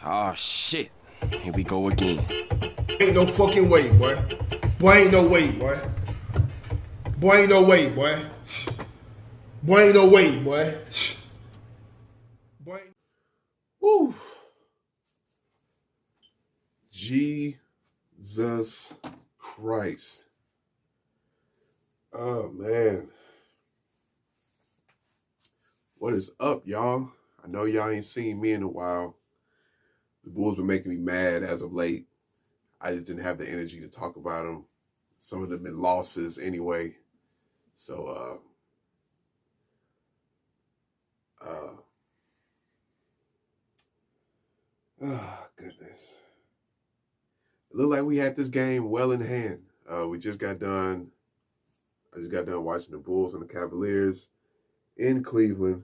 Oh shit. Here we go again. Ain't no fucking way, boy. Boy, ain't no way, boy. Boy, ain't no way, boy. Boy, ain't no way, boy. Boy. Woo. Jesus Christ. Oh, man. What is up, y'all? I know y'all ain't seen me in a while. The Bulls been making me mad as of late. I just didn't have the energy to talk about them. Some of them been losses anyway. So, oh, goodness. It looked like we had this game well in hand. I just got done watching the Bulls and the Cavaliers in Cleveland.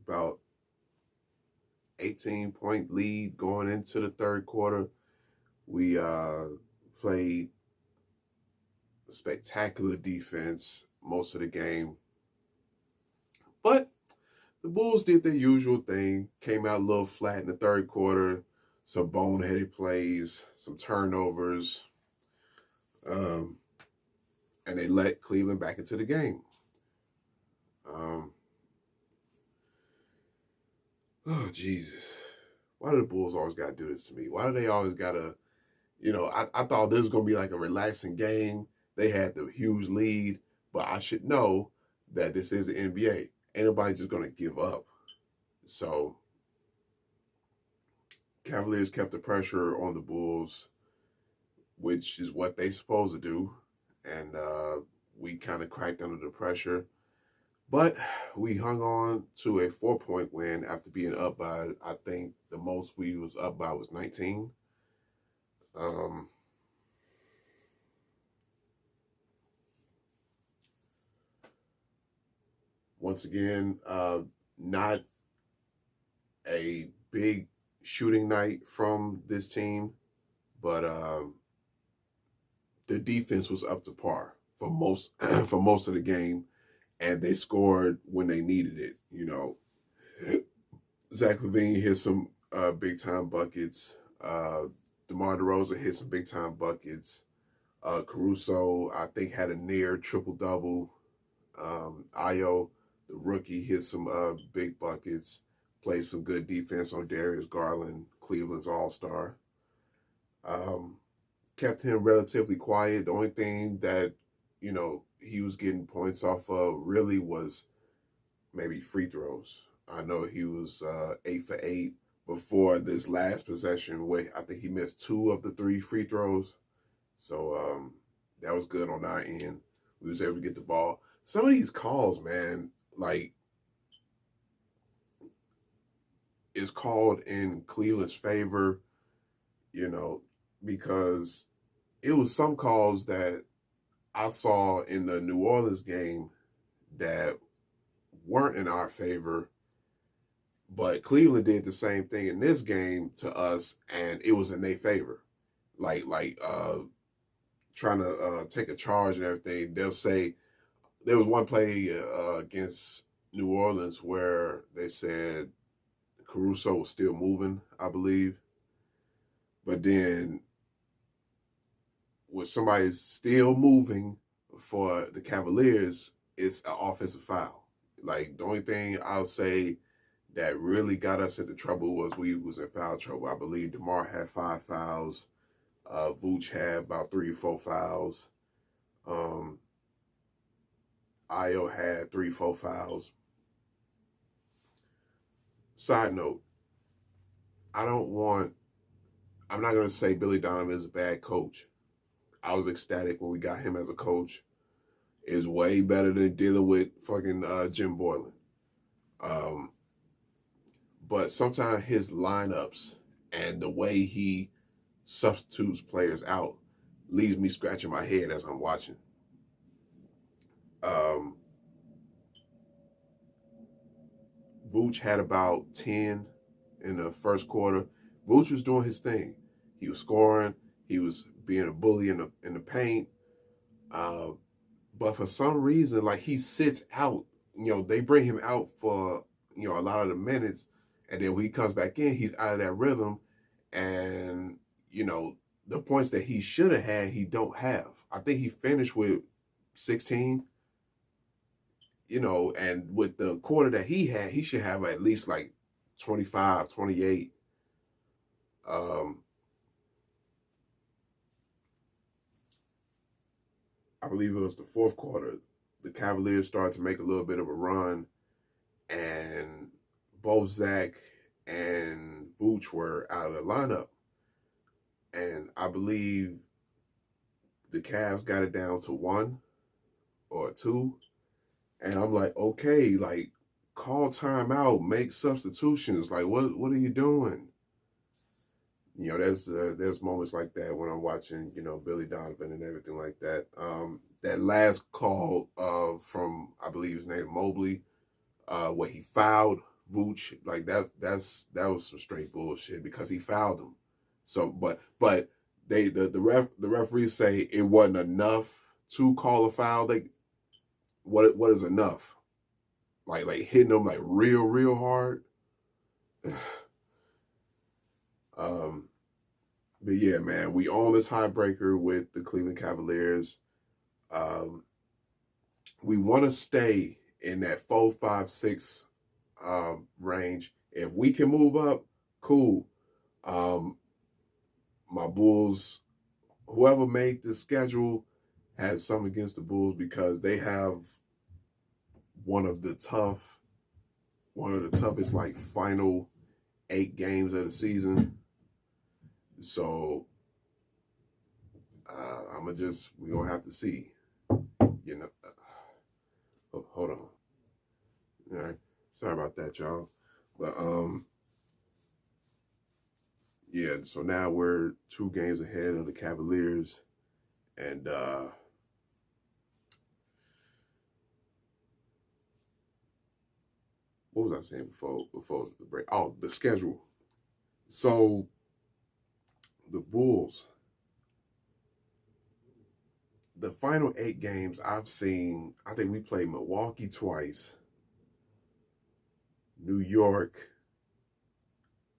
About 18-point lead going into the third quarter. We played spectacular defense most of the game. But the Bulls did their usual thing, came out a little flat in the third quarter, some boneheaded plays, some turnovers, and they let Cleveland back into the game. Oh, Jesus. Why do the Bulls always got to do this to me? Why do they always got to, I thought this was going to be like a relaxing game. They had the huge lead, but I should know that this is the NBA. Ain't nobody just going to give up. So, Cavaliers kept the pressure on the Bulls, which is what they supposed to do. And we kind of cracked under the pressure. But we hung on to a 4-point win after being up by, I think the most we was up by was 19. Once again, not a big shooting night from this team, but the defense was up to par for most for most of the game, and they scored when they needed it. Zach LaVine hit some big time buckets. DeMar DeRozan hit some big time buckets. Caruso, I think, had a near triple double. Ayo, the rookie, hit some big buckets. Played some good defense on Darius Garland, Cleveland's all-star. Kept him relatively quiet. The only thing that, he was getting points off of really was maybe free throws. I know he was 8 for 8 before this last possession where I think he missed 2 of the 3 free throws. So that was good on our end. We was able to get the ball. Some of these calls, man, like, is called in Cleveland's favor, because it was some calls that I saw in the New Orleans game that weren't in our favor, but Cleveland did the same thing in this game to us, and it was in their favor. Like trying to take a charge and everything. They'll say there was one play against New Orleans where they said Caruso was still moving, I believe. But then when somebody's still moving for the Cavaliers, it's an offensive foul. Like, the only thing I'll say that really got us into trouble was we was in foul trouble. I believe DeMar had 5 fouls. Vooch had about 3 or 4 fouls. Ayo had 3 or 4 fouls. Side note, I'm not going to say Billy Donovan is a bad coach. I was ecstatic when we got him as a coach. It's way better than dealing with fucking Jim Boylan. But sometimes his lineups and the way he substitutes players out leaves me scratching my head as I'm watching. Vooch had about 10 in the first quarter. Vooch was doing his thing. He was scoring. He was being a bully in the paint. But for some reason, like, he sits out. They bring him out for, a lot of the minutes, and then when he comes back in, he's out of that rhythm, and the points that he should have had, he don't have. I think he finished with 16. And with the quarter that he had, he should have at least like 25, 28. I believe it was the fourth quarter. The Cavaliers started to make a little bit of a run, and both Zach and Vooch were out of the lineup. And I believe the Cavs got it down to 1 or 2. And I'm like, okay, like, call timeout, make substitutions. Like, what are you doing? There's moments like that when I'm watching, Billy Donovan and everything like that. That last call from, I believe his name Mobley, where he fouled Vooch, like that was some straight bullshit because he fouled him. So, but the referees say it wasn't enough to call a foul. What is enough? Like hitting them like real hard. But yeah, man, we own this tiebreaker with the Cleveland Cavaliers. We want to stay in that 4, 5, 6 range. If we can move up, cool. My Bulls, whoever made the schedule, had something against the Bulls because they have one of the toughest like final 8 games of the season. So we're gonna have to see. Hold on. All right. Sorry about that, y'all. But yeah, so now we're 2 games ahead of the Cavaliers. And what was I saying before the break? Oh, the schedule. So the Bulls, the final 8 games I've seen, I think we played Milwaukee twice, New York,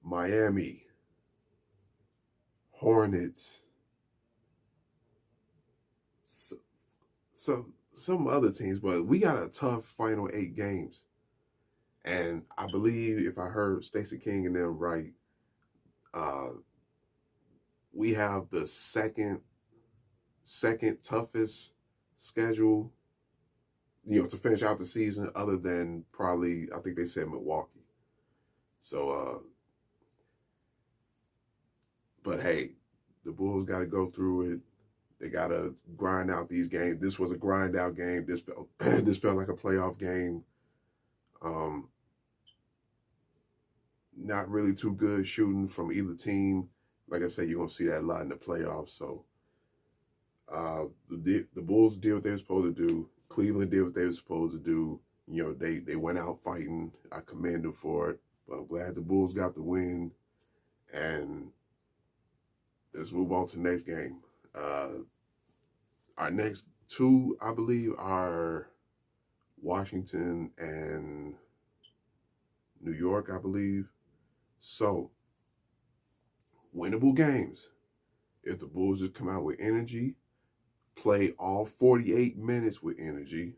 Miami, Hornets, some other teams, but we got a tough final 8 games. And I believe if I heard Stacey King and them right, we have the second toughest schedule, to finish out the season, other than probably, I think they said Milwaukee. So, but hey, the Bulls got to go through it. They got to grind out these games. This was a grind out game. This felt like a playoff game. Not really too good shooting from either team. Like I said, you're going to see that a lot in the playoffs. So the Bulls did what they were supposed to do. Cleveland did what they were supposed to do. They went out fighting. I commend them for it. But I'm glad the Bulls got the win. And let's move on to the next game. Our next 2, I believe, are Washington and New York, I believe. So, winnable games. If the Bulls just come out with energy, play all 48 minutes with energy,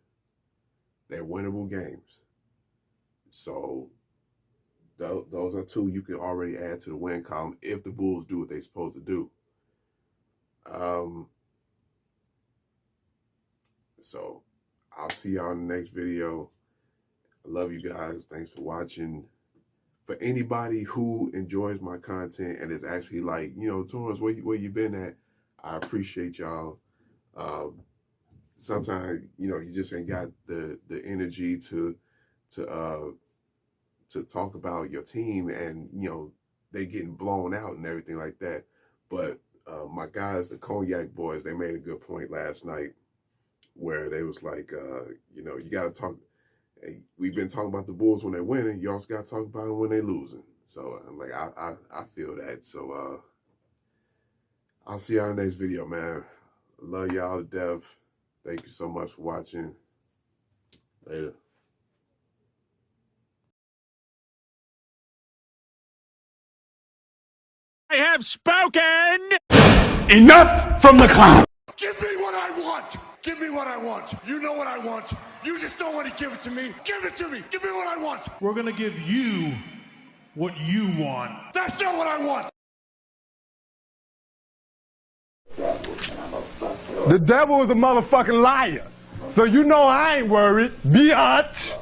they're winnable games. So, those are 2 you can already add to the win column if the Bulls do what they're supposed to do. So, I'll see y'all in the next video. I love you guys. Thanks for watching. For anybody who enjoys my content and is actually like, Torrance, where you been at? I appreciate y'all. Sometimes, you just ain't got the energy to talk about your team, and they getting blown out and everything like that. But my guys, the Cognac Boys, they made a good point last night where they was like, you got to talk. Hey, we've been talking about the Bulls when they're winning. You also got to talk about them when they're losing. So I'm like, I feel that. So I'll see y'all in the next video, man. Love y'all to death. Thank you so much for watching. Later. have spoken! Enough from the clown! Give me what I want! Give me what I want! You know what I want! You just don't want to give it to me! Give it to me! Give me what I want! We're gonna give you what you want. That's not what I want! The devil is a motherfucking liar. So you know I ain't worried. Biatch.